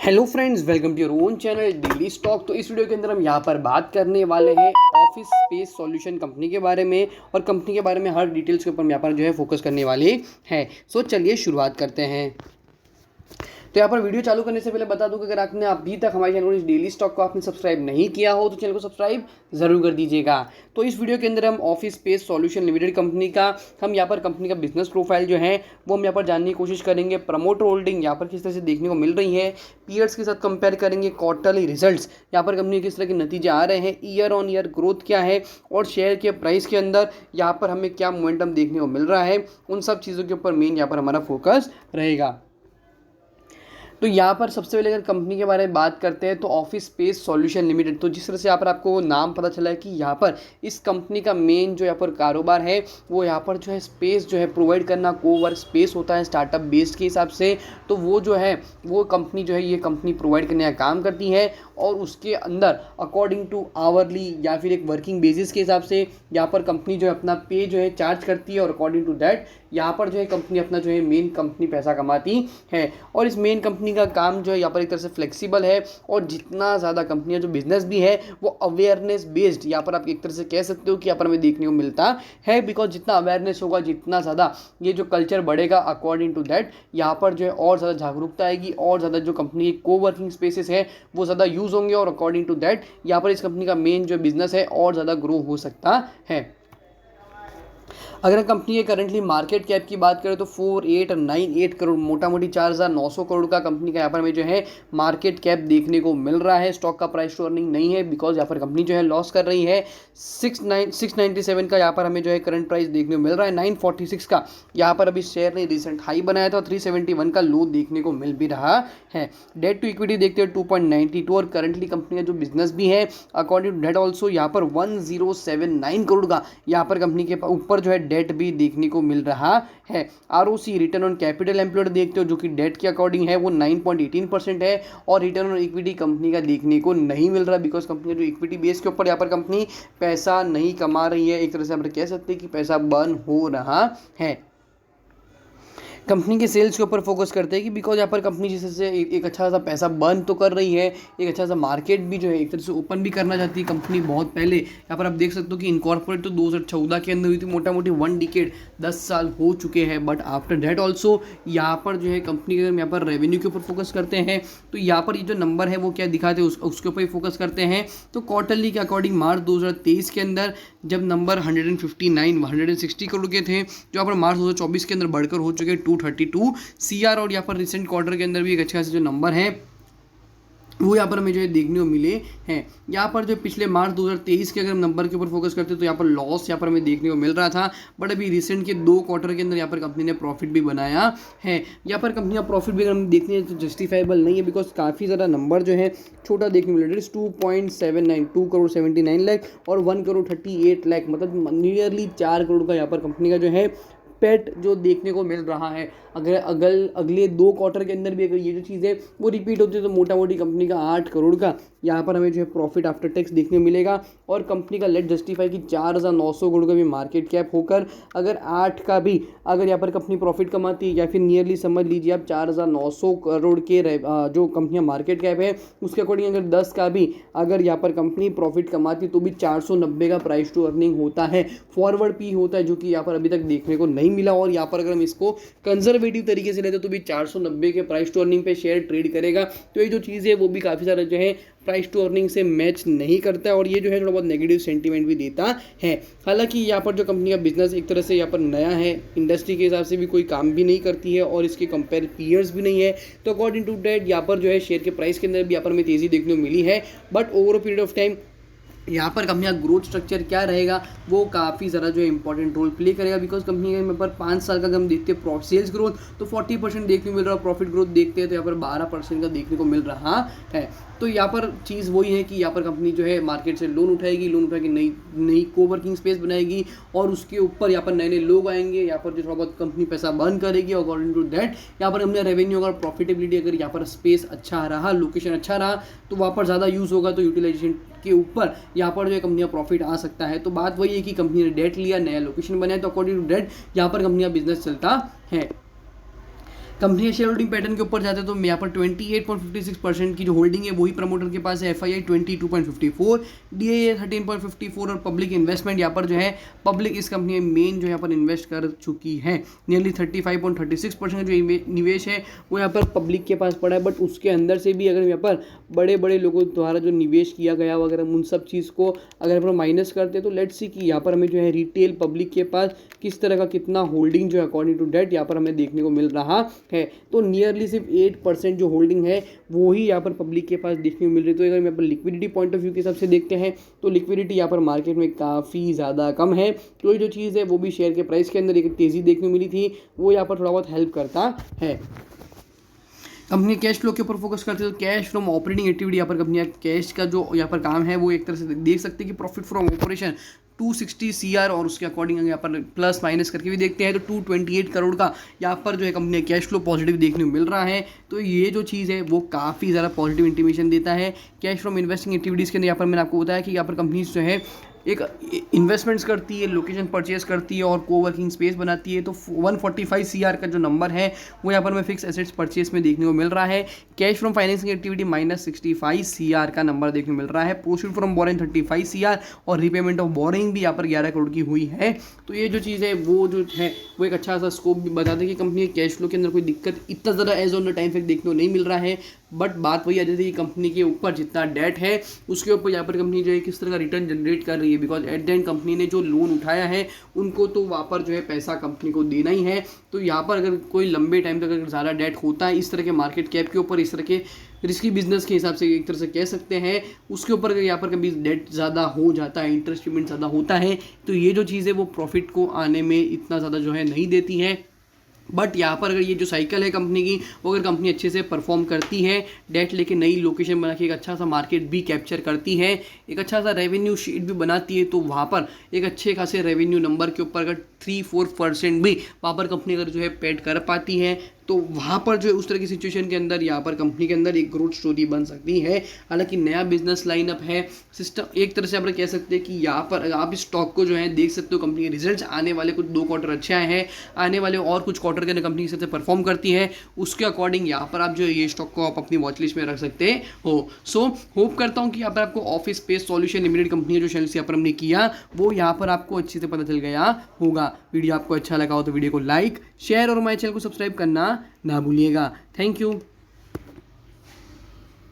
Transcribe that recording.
Hello friends, welcome to your own channel daily stock. तो इस video के अंदर हम यहाँ पर बात करने वाले हैं ऑफिस स्पेस सॉल्यूशन कंपनी के बारे में, और कंपनी के बारे में हर डिटेल्स के ऊपर हम यहाँ पर जो है फोकस करने वाले हैं। सो चलिए शुरुआत करते हैं। तो यहाँ पर वीडियो चालू करने से पहले बता दूं कि अगर आपने अभी तक हमारे चैनल डेली स्टॉक को आपने सब्सक्राइब नहीं किया हो तो चैनल को सब्सक्राइब जरूर कर दीजिएगा। तो इस वीडियो के अंदर हम office space solution limited company का यहाँ पर कंपनी का बिजनेस प्रोफाइल जो है वो हम यहाँ पर जानने की कोशिश करेंगे। प्रमोटर होल्डिंग यहाँ पर किस तरह से देखने को मिल रही है, पीयर्स के साथ कंपेयर करेंगे, क्वार्टरली रिजल्ट्स यहाँ पर कंपनी किस तरह के नतीजे आ रहे हैं, ईयर ऑन ईयर ग्रोथ क्या है, और शेयर के प्राइस के अंदर यहाँ पर हमें क्या मोमेंटम देखने को मिल रहा है, उन सब चीज़ों के ऊपर मेन यहाँ पर हमारा फोकस रहेगा। तो यहाँ पर सबसे पहले अगर कंपनी के बारे में बात करते हैं तो ऑफिस स्पेस सॉल्यूशन लिमिटेड, तो जिस तरह से यहाँ पर आपको नाम पता चला है कि यहाँ पर इस कंपनी का मेन जो यहाँ पर कारोबार है वो यहाँ पर जो है स्पेस जो है प्रोवाइड करना, कोवर्क स्पेस होता है स्टार्टअप बेस्ड के हिसाब से। तो वो जो है वो कंपनी जो है ये कंपनी प्रोवाइड करने का काम करती है, और उसके अंदर अकॉर्डिंग टू आवरली या फिर एक वर्किंग बेसिस के हिसाब से यहाँ पर कंपनी जो है अपना पे जो है चार्ज करती है, और अकॉर्डिंग टू दैट यहाँ पर जो है कंपनी अपना जो है मेन कंपनी पैसा कमाती है। और इस मेन कंपनी का काम जो है यहाँ पर एक तरह से फ्लेक्सिबल है, और जितना ज़्यादा कंपनियाँ जो बिजनेस भी है वो अवेयरनेस बेस्ड यहाँ पर आप एक तरह से कह सकते हो कि यहाँ पर हमें देखने को मिलता है। बिकॉज जितना अवेयरनेस होगा, जितना ज़्यादा ये जो कल्चर बढ़ेगा, अकॉर्डिंग टू दैट यहाँ पर जो है और ज़्यादा जागरूकता आएगी, और ज़्यादा जो कंपनी के को वर्किंग स्पेसेस है वो ज़्यादा यूज़ होंगे, और अकॉर्डिंग टू दैट यहाँ पर इस कंपनी का मेन जो बिजनेस है और ज़्यादा ग्रो हो सकता है। अगर कंपनी के करंटली मार्केट कैप की बात करें तो 4898 करोड़, मोटा मोटी 4900 करोड़ का कंपनी का यहाँ पर हमें जो है मार्केट कैप देखने को मिल रहा है। स्टॉक का प्राइस टू अर्निंग नहीं है, बिकॉज यहाँ पर कंपनी जो है लॉस कर रही है। 697 का यहाँ पर हमें जो है करंट प्राइस देखने को मिल रहा है। 946 का यहाँ पर अभी शेयर ने रिसेंट हाई बनाया था, 371 का लो देखने को मिल भी रहा है। डेट टू इक्विटी देखते हैं 2.92, और करंटली कंपनी का जो बिजनेस भी है अकॉर्डिंग टू डेट ऑल्सो यहाँ पर 1079 करोड़ का यहाँ पर कंपनी के ऊपर जो है डेट भी देखने को मिल रहा है। ROC return on capital employed देखते हो जो कि डेट के अकॉर्डिंग है वो 9.18% है, और रिटर्न ऑन इक्विटी कंपनी का देखने को नहीं मिल रहा, बिकॉज कंपनी जो इक्विटी बेस के ऊपर यहाँ पर कंपनी पैसा नहीं कमा रही है। एक तरह से हम कह सकते हैं कि पैसा बर्न हो रहा है। कंपनी के सेल्स के ऊपर फोकस करते हैं कि बिकॉज यहाँ पर कंपनी जिस तरह से एक अच्छा सा पैसा बर्न तो कर रही है, एक अच्छा सा मार्केट भी जो है एक तरह से ओपन भी करना चाहती है कंपनी बहुत पहले। यहाँ पर आप देख सकते हो कि इनकॉर्पोरेट तो 2014 के अंदर हुई थी, मोटा मोटी 1 डिकेड 10 साल हो चुके हैं। बट आफ्टर दैट ऑल्सो यहाँ पर जो है कंपनी के यहाँ पर रेवेन्यू के ऊपर फोकस करते हैं, तो यहाँ पर ये जो नंबर है वो क्या दिखाते हैं उसके ऊपर ही फोकस करते हैं। तो क्वार्टरली के अकॉर्डिंग मार्च 2023 के अंदर जब नंबर 160 करोड़ के थे, जो यहाँ पर मार्च 2024 के अंदर बढ़कर हो चुके 232 सीआर, और यहाँ पर रिसेंट क्वार्टर के अंदर भी एक अच्छा खासा जो नंबर है वो यहाँ पर हमें जो है देखने को मिले हैं। यहाँ पर जो पिछले मार्च 2023 के अगर हम नंबर के ऊपर फोकस करते हैं तो यहाँ पर लॉस यहाँ पर हमें देखने को मिल रहा था, बट अभी रिसेंट के 2 क्वार्टर के अंदर यहाँ पर कंपनी ने प्रॉफिट भी बनाया है। यहाँ पर कंपनी का प्रॉफिट भी अगर हम देखते हैं तो जस्टिफाइबल नहीं है, बिकॉज काफ़ी ज़्यादा नंबर जो है छोटा देखने को मिल रहा है। 2 करोड़ 79 लाख और 1 करोड़ 38 लाख, मतलब नियरली 4 करोड़ का यहाँ पर कंपनी का जो है पेट जो देखने को मिल रहा है। अगर अगले 2 क्वार्टर के अंदर भी अगर ये जो चीज़ है वो रिपीट होती है तो मोटा मोटी कंपनी का 8 करोड़ का यहाँ पर हमें जो है प्रॉफिट आफ्टर टैक्स देखने को मिलेगा। और कंपनी का लेट जस्टिफाई कि 4900 करोड़ का भी मार्केट कैप होकर अगर 8 का भी अगर यहाँ पर कंपनी प्रॉफिट कमाती है, या फिर नियरली समझ लीजिए आप 4900 करोड़ के जो कंपनियाँ मार्केट कैप है उसके अकॉर्डिंग अगर 10 का भी अगर यहाँ पर कंपनी प्रॉफिट कमाती तो भी 490 का प्राइस टू अर्निंग होता है। फॉरवर्ड पी होता है जो कि यहाँ पर अभी तक देखने को नहीं मिला, और यहाँ पर अगर हम इसको कंजर्वेटिव तरीके से लेते तो भी 490 के प्राइस टू अर्निंग पे शेयर ट्रेड करेगा। तो ये जो चीज़ है वो भी काफ़ी सारा जो है प्राइस टू अर्निंग से मैच नहीं करता है, और ये जो है थोड़ा बहुत नेगेटिव सेंटीमेंट भी देता है। हालांकि यहाँ पर जो कंपनी का बिजनेस एक तरह से यहाँ पर नया है, इंडस्ट्री के हिसाब से भी कोई काम भी नहीं करती है, और इसके कंपेयर पीयर्स भी नहीं है, तो अकॉर्डिंग टू डेट यहाँ पर जो है शेयर के प्राइस के अंदर भी यहाँ पर हमें तेज़ी देखने को मिली है। But over a period of time यहाँ पर कंपनी का ग्रोथ स्ट्रक्चर क्या रहेगा वो काफ़ी ज़्यादा जो है इंपॉर्टेंट रोल प्ले करेगा, बिकॉज कंपनी के यहाँ पर 5 साल का अगर हम देखते हैं सेल्स ग्रोथ तो 40% देखने को मिल रहा है, प्रॉफिट ग्रोथ देखते हैं तो यहाँ पर 12% का देखने को मिल रहा है। तो यहाँ पर चीज़ वही है कि यहाँ पर कंपनी जो है मार्केट से लोन उठा के नई कोवर्किंग स्पेस बनाएगी, और उसके ऊपर यहाँ पर नए नए लोग आएंगे, यहाँ पर जो थोड़ा बहुत कंपनी पैसा बर्न करेगी। अकॉर्डिंग टू दैट यहाँ पर हमने रेवेन्यू अगर प्रॉफिटेबिलिटी अगर यहाँ पर स्पेस अच्छा रहा, लोकेशन अच्छा रहा, तो वहाँ पर ज़्यादा यूज़ होगा, तो यूटिलाइजेशन के ऊपर यहाँ पर जो है कंपनी का प्रॉफिट आ सकता है। तो बात वही है कि कंपनी ने डेट लिया, नया लोकेशन बनाया, तो अकॉर्डिंग टू डेट यहाँ पर कंपनी का बिजनेस चलता है। कंपनी के शेयर होल्डिंग पैटर्न के ऊपर जाते हैं तो यहाँ पर 28.56% की जो होल्डिंग है वही प्रमोटर के पास है, FII 22.54, DIA 13.54 और पब्लिक इन्वेस्टमेंट यहाँ पर जो है पब्लिक इस कंपनी में मेन जो यहाँ पर इन्वेस्ट कर चुकी है। नियरली 35.36% जो निवेश है वो यहाँ पर पब्लिक के पास पड़ा है। बट उसके अंदर से भी अगर यहाँ पर बड़े बड़े लोगों द्वारा जो निवेश किया गया वगैरह उन सब चीज़ को अगर हम माइनस करते हैं तो लेट्स सी कि यहाँ पर हमें जो है रिटेल पब्लिक के पास किस तरह का कितना होल्डिंग जो है अकॉर्डिंग टू डेट यहाँ पर हमें देखने को मिल रहा है। तो नियरली सिर्फ 8% जो होल्डिंग है वो ही यहाँ पर पब्लिक के पास देखने को मिल रही है। तो अगर यहाँ पर लिक्विडिटी पॉइंट ऑफ व्यू के हिसाब से देखते हैं तो लिक्विडिटी यहाँ पर मार्केट में काफ़ी ज़्यादा कम है। तो ये जो चीज़ है वो भी शेयर के प्राइस के अंदर एक तेज़ी देखने को मिली थी, वो यहाँ पर थोड़ा बहुत हेल्प करता है। कंपनी कैश फ्लो के ऊपर फोकस करते हैं तो कैश फ्रॉम ऑपरेटिंग एक्टिविटी यहाँ पर कंपनी कैश का जो यहाँ पर काम है वो एक तरह से देख सकते हैं कि प्रॉफिट फ्रॉम ऑपरेशन 260 CR और उसके अकॉर्डिंग यहाँ पर प्लस माइनस करके भी देखते हैं तो 228 करोड़ का यहाँ पर जो है कंपनी कैश फ्लो पॉजिटिव देखने को मिल रहा है। तो ये जो चीज़ है वो काफ़ी ज़्यादा पॉजिटिव इंटीमेशन देता है। कैश फ्रॉम इन्वेस्टिंग एक्टिविटीज़ के अंदर यहाँ पर मैंने आपको बताया कि यहाँ पर कंपनीज जो है एक इन्वेस्टमेंट्स करती है, लोकेशन परचेज करती है और कोवर्किंग स्पेस बनाती है। तो 145 CR का जो नंबर है वो यहाँ पर हमें फिक्स एसेट्स परचेज में देखने को मिल रहा है। Cash from financing activity -65 CR का नंबर देखने को मिल रहा है। प्रोसीड फ्रॉम बोरिंग 35 CR और रीपेमेंट ऑफ बोरिंग भी यहाँ पर 11 करोड़ की हुई है। तो ये जो चीज़ है वो जो है वो एक अच्छा सा स्कोप भी बताते हैं कि कंपनी के कैश फ्लो के अंदर कोई दिक्कत इतना ज़्यादा age on the time fact देखने को नहीं मिल रहा है। बट बात वही आ जाती है कि कंपनी के ऊपर जितना डेट है उसके ऊपर यहाँ पर कंपनी जो है किस तरह का रिटर्न जनरेट कर रही है। Because at the end company ने जो लोन उठाया है उनको तो वहाँ पर जो है पैसा कंपनी को देना ही है। तो यहाँ पर अगर कोई लंबे टाइम तक अगर ज़्यादा डेट होता है इस तरह के मार्केट कैप के ऊपर, इस तरह के रिस्की बिजनेस के हिसाब से एक तरह से कह सकते हैं, उसके ऊपर अगर यहाँ पर कभी डेट ज़्यादा हो जाता है, इंटरेस्ट पेमेंट ज़्यादा होता है तो ये जो चीज़ है वो प्रॉफिट को आने में इतना ज़्यादा जो है नहीं देती है। बट यहाँ पर अगर ये जो साइकिल है कंपनी की वो अगर कंपनी अच्छे से परफॉर्म करती है, डेट लेके नई लोकेशन बना के एक अच्छा सा मार्केट भी कैप्चर करती है, एक अच्छा सा रेवेन्यू शीट भी बनाती है, तो वहाँ पर एक अच्छे खासे रेवेन्यू नंबर के ऊपर अगर 3-4% भी वहाँ पर कंपनी अगर जो है पेड कर पाती है तो वहाँ पर जो है उस तरह की सिचुएशन के अंदर यहाँ पर कंपनी के अंदर एक ग्रोथ स्टोरी बन सकती है। हालांकि नया बिजनेस लाइनअप है, सिस्टम एक तरह से आप कह सकते हैं कि यहाँ पर आप इस स्टॉक को जो है देख सकते हो, कंपनी के रिजल्ट्स आने वाले कुछ 2 क्वार्टर अच्छे आए हैं, आने वाले और कुछ क्वार्टर के अंदर कंपनी के सबसे परफॉर्म करती है, उसके अकॉर्डिंग यहाँ पर आप जो ये स्टॉक को आप अपनी वॉच लिस्ट में रख सकते हो। सो होप करता हूँ कि यहाँ पर आपको office space solution limited company जो शेयर्स यहाँ पर हमने किया वो यहाँ पर आपको अच्छे से पता चल गया होगा। वीडियो आपको अच्छा लगा हो तो वीडियो को लाइक शेयर और हमारे चैनल को सब्सक्राइब करना ना भूलिएगा। Thank you.